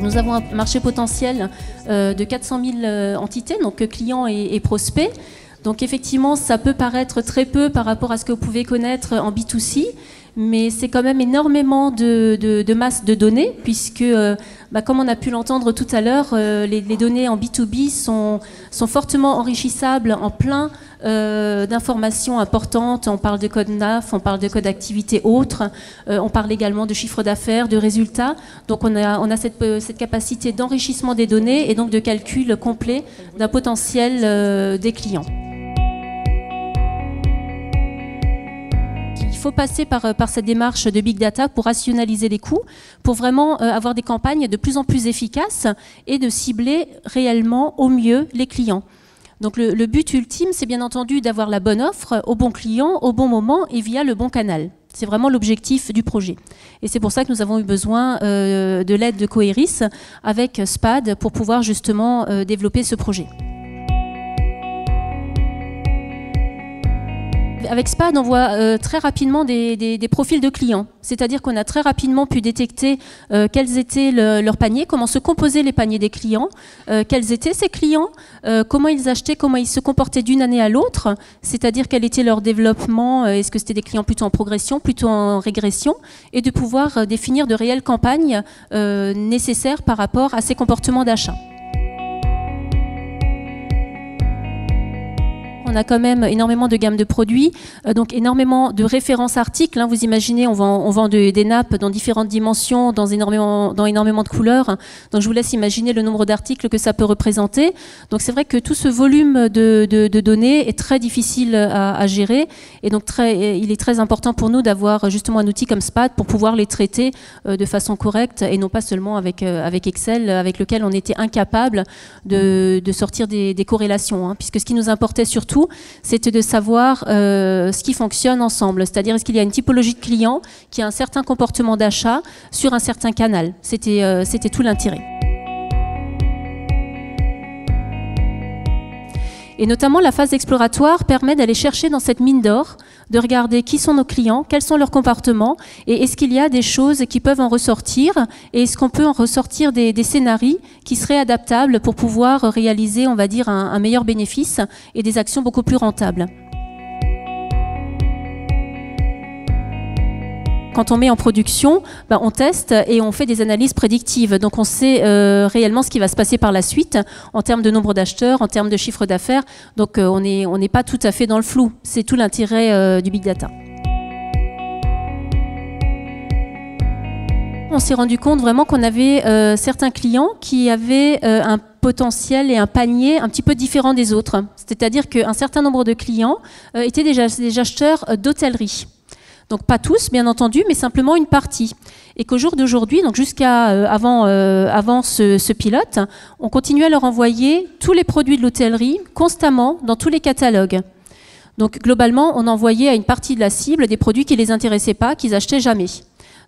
Donc nous avons un marché potentiel de 400 000 entités, donc clients et prospects. Donc effectivement, ça peut paraître très peu par rapport à ce que vous pouvez connaître en B2C, mais c'est quand même énormément de masse de données, puisque, comme on a pu l'entendre tout à l'heure, les données en B2B sont fortement enrichissables en plein d'informations importantes. On parle de code NAF, on parle de code d'activité autres, on parle également de chiffre d'affaires, de résultats. Donc on a cette capacité d'enrichissement des données et donc de calcul complet d'un potentiel des clients. Il faut passer par cette démarche de Big Data pour rationaliser les coûts, pour vraiment avoir des campagnes de plus en plus efficaces et de cibler réellement au mieux les clients. Donc le but ultime, c'est bien entendu d'avoir la bonne offre au bon client, au bon moment et via le bon canal. C'est vraiment l'objectif du projet. Et c'est pour ça que nous avons eu besoin de l'aide de Coeris avec SPAD pour pouvoir justement développer ce projet. Avec SPAD, on voit très rapidement des profils de clients. C'est-à-dire qu'on a très rapidement pu détecter quels étaient leurs paniers, comment se composaient les paniers des clients, quels étaient ces clients, comment ils achetaient, comment ils se comportaient d'une année à l'autre, c'est-à-dire quel était leur développement, est-ce que c'était des clients plutôt en progression, plutôt en régression, et de pouvoir définir de réelles campagnes nécessaires par rapport à ces comportements d'achat. On a quand même énormément de gammes de produits, donc énormément de références articles. Hein, vous imaginez, on vend des nappes dans différentes dimensions, dans énormément de couleurs. Donc je vous laisse imaginer le nombre d'articles que ça peut représenter. Donc c'est vrai que tout ce volume de données est très difficile à gérer. Et donc il est très important pour nous d'avoir justement un outil comme SPAD pour pouvoir les traiter de façon correcte et non pas seulement avec Excel, avec lequel on était incapable de sortir des corrélations. Hein, puisque ce qui nous importait surtout, c'était de savoir ce qui fonctionne ensemble. C'est-à-dire, est-ce qu'il y a une typologie de client qui a un certain comportement d'achat sur un certain canal. C'était tout l'intérêt. Et notamment, la phase exploratoire permet d'aller chercher dans cette mine d'or, de regarder qui sont nos clients, quels sont leurs comportements, et est-ce qu'il y a des choses qui peuvent en ressortir, et est-ce qu'on peut en ressortir des scénarios qui seraient adaptables pour pouvoir réaliser, on va dire, un meilleur bénéfice et des actions beaucoup plus rentables. Quand on met en production, on teste et on fait des analyses prédictives. Donc on sait réellement ce qui va se passer par la suite en termes de nombre d'acheteurs, en termes de chiffre d'affaires. Donc on n'est pas tout à fait dans le flou. C'est tout l'intérêt du Big Data. On s'est rendu compte vraiment qu'on avait certains clients qui avaient un potentiel et un panier un petit peu différent des autres. C'est-à-dire qu'un certain nombre de clients étaient des acheteurs d'hôtellerie. Donc pas tous, bien entendu, mais simplement une partie. Et qu'au jour d'aujourd'hui, donc jusqu'à avant ce pilote, on continuait à leur envoyer tous les produits de l'hôtellerie constamment dans tous les catalogues. Donc globalement, on envoyait à une partie de la cible des produits qui ne les intéressaient pas, qu'ils n'achetaient jamais.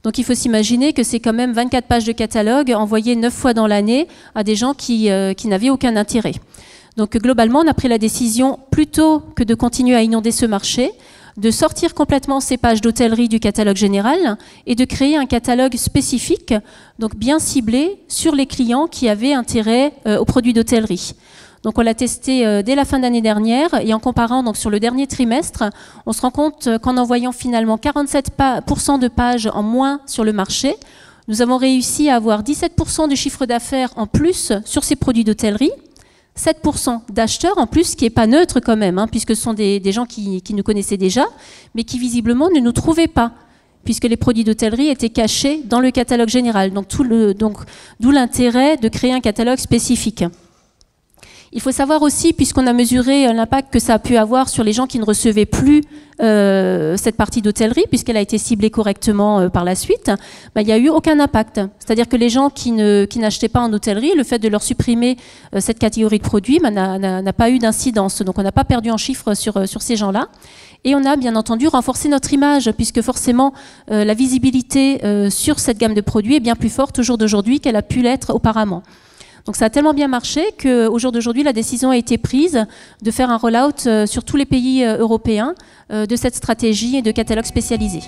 Donc il faut s'imaginer que c'est quand même 24 pages de catalogue envoyées 9 fois dans l'année à des gens qui n'avaient aucun intérêt. Donc globalement, on a pris la décision, plutôt que de continuer à inonder ce marché, de sortir complètement ces pages d'hôtellerie du catalogue général et de créer un catalogue spécifique, donc bien ciblé sur les clients qui avaient intérêt aux produits d'hôtellerie. Donc on l'a testé dès la fin d'année dernière et en comparant donc sur le dernier trimestre, on se rend compte qu'en envoyant finalement 47% de pages en moins sur le marché, nous avons réussi à avoir 17% du chiffre d'affaires en plus sur ces produits d'hôtellerie, 7% d'acheteurs en plus, ce qui n'est pas neutre quand même, hein, puisque ce sont des gens qui nous connaissaient déjà, mais qui visiblement ne nous trouvaient pas, puisque les produits d'hôtellerie étaient cachés dans le catalogue général. Donc d'où l'intérêt de créer un catalogue spécifique. Il faut savoir aussi, puisqu'on a mesuré l'impact que ça a pu avoir sur les gens qui ne recevaient plus cette partie d'hôtellerie, puisqu'elle a été ciblée correctement par la suite, il n'y a eu aucun impact. C'est-à-dire que les gens qui n'achetaient pas en hôtellerie, le fait de leur supprimer cette catégorie de produits n'a pas eu d'incidence. Donc on n'a pas perdu en chiffres sur ces gens-là. Et on a bien entendu renforcé notre image, puisque forcément la visibilité sur cette gamme de produits est bien plus forte au jour d'aujourd'hui qu'elle a pu l'être auparavant. Donc ça a tellement bien marché qu'au jour d'aujourd'hui, la décision a été prise de faire un rollout sur tous les pays européens de cette stratégie de catalogue spécialisé.